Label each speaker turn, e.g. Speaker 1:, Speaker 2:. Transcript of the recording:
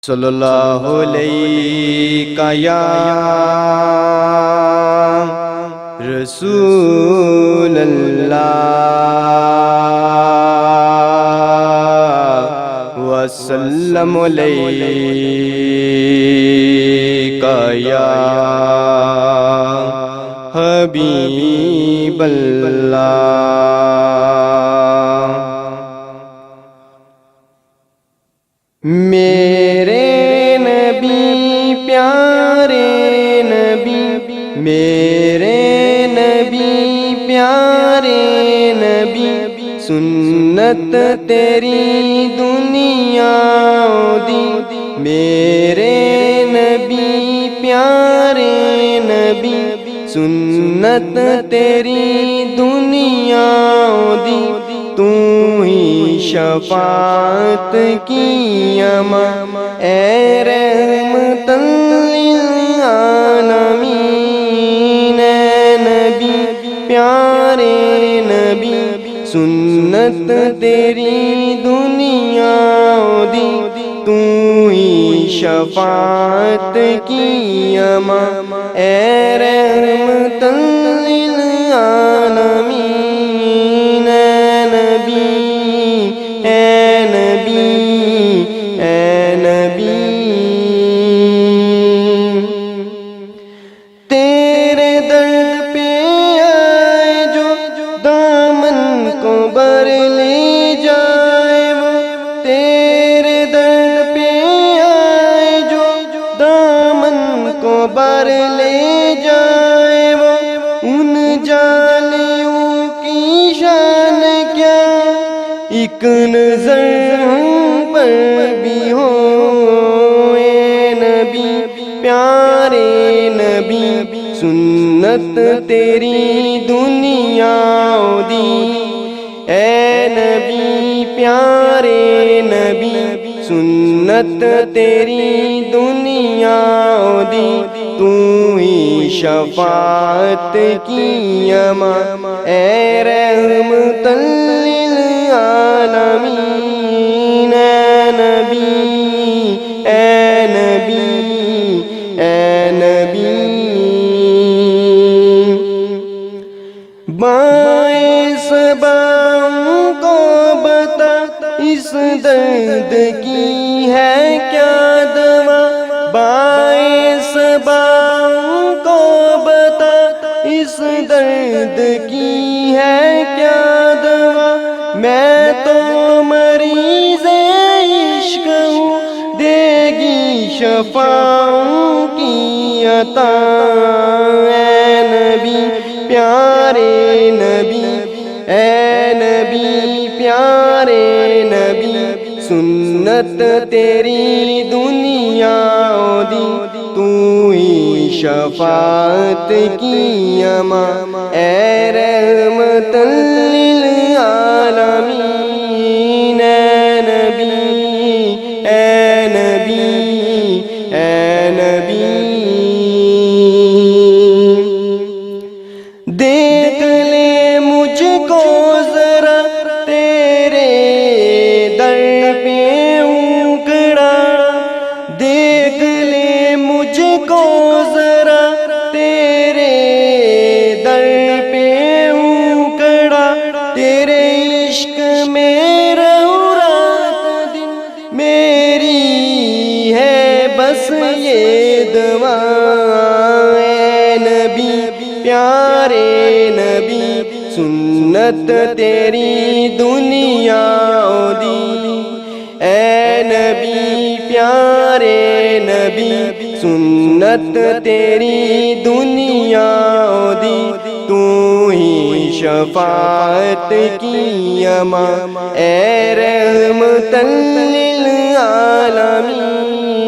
Speaker 1: صلی اللہ علیہ یا رسول اللہ وسلم علیہ یا حبیب اللہ۔ میرے نبی پیارے نبی، میرے نبی پیارے نبی، سنت تیری دنیا دی۔ میرے نبی پیارے نبی، سنت تیری دنیا دی۔ تو ہی شفاعت کی اماں، اے رحمت للعالمین۔ اے نبی پیارے نبی، سنت تیری دنیا دی۔ تو ہی شفاعت کی اماں، اے رحمت للعالمین۔ تیرے در پہ آئے جو دامن کو بر لے جائے وہ، تیرے در پہ آئے جو دامن کو بر لے جائے وہ، ان جانیوں کی شان کیا ایک نظر ہم پر بھی ہو۔ اے نبی پیارے نبی، سنت تیری دنیا دی۔ اے نبی پیارے نبی، سنت تیری دنیا دی۔ تو ہی شفاعت کی اماں، اے رحمت للعالمین۔ اے نبی، اے نبی، اے نبی۔ بائیں صباؤں کو بتا اس درد کی ہے کیا دوا۔ بائیں صباؤں کو بتا اس درد کی ہے کیا دوا۔ میں تو مریض عشق ہوں، دے گی شفاؤں کی عطا۔ اے نبی پیارے نبی، اے نبی پیارے نبی، سنت تیری دنیا دی۔ تو ہی شفاعت کی اماں، اے رحمت للعالمین۔ اے نبی، اے نبی، اے نبی۔ دیکھ لے مجھ کو ذرا تیرے در پہ اکڑا، دیکھ لے مجھ کو ذرا تیرے در پہ اکڑا۔ تیرے عشق میں رہوں رات دن، میری ہے بس یہ دعا۔ اے نبی پیارے نبی، سنت تیری دنیا دی۔ اے نبی پیارے نبی، سنت تیری دنیا دی۔ تو ہی شفاعت کی اماں، اے رحمت للعالمین۔